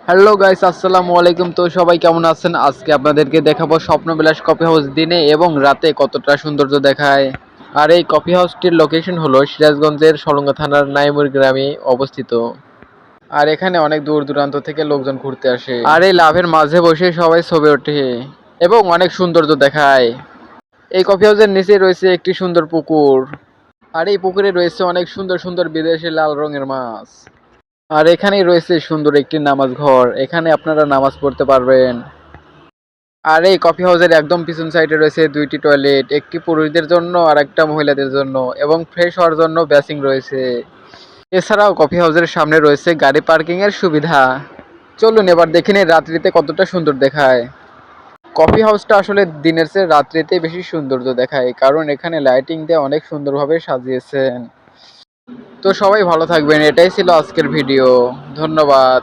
Hello guys, আসসালামু আলাইকুম। তো সবাই কেমন আছেন? আজকে আপনাদেরকে দেখাবো স্বপ্নবিলাস কফি হাউস দিনে এবং রাতে কতটা সৌন্দর্য দেখায়। আর এই কফি হাউসটির লোকেশন হলো সিরাজগঞ্জের সলঙ্গা থানার নাইমুর গ্রামে অবস্থিত। আর এখানে অনেক দূর দূরান্ত থেকে লোকজন ঘুরতে আসে। আর এই লাভের মাঝে বসে সবাই ছবি ওঠে এবং অনেক সৌন্দর্য দেখায়। এই কফি হাউসের নিচে রয়েছে একটি সুন্দর পুকুর। আর এই পুকুরে রয়েছে অনেক সুন্দর সুন্দর বিদেশি লাল রঙের মাছ। আর এখানেই রয়েছে সুন্দর একটি নামাজ ঘর, এখানে আপনারা নামাজ পড়তে পারবেন। আর এই কফি হাউসের একদম পিছন সাইডে রয়েছে দুইটি টয়লেট, একটি পুরুষদের জন্য আর একটা মহিলাদের জন্য, এবং ফ্রেশ হওয়ার জন্য বেসিং রয়েছে। এছাড়াও কফি হাউসের সামনে রয়েছে গাড়ি পার্কিং এর সুবিধা। চলুন এবার দেখে নিই রাত্রিতে কতটা সুন্দর দেখায়। কফি হাউসটা আসলে দিনের চেয়ে রাত্রিতে বেশি সৌন্দর্য দেখায়, কারণ এখানে লাইটিং দিয়ে অনেক সুন্দরভাবে সাজিয়েছেন। তো সবাই ভালো থাকবেন, এটাই ছিল আজকের ভিডিও। ধন্যবাদ।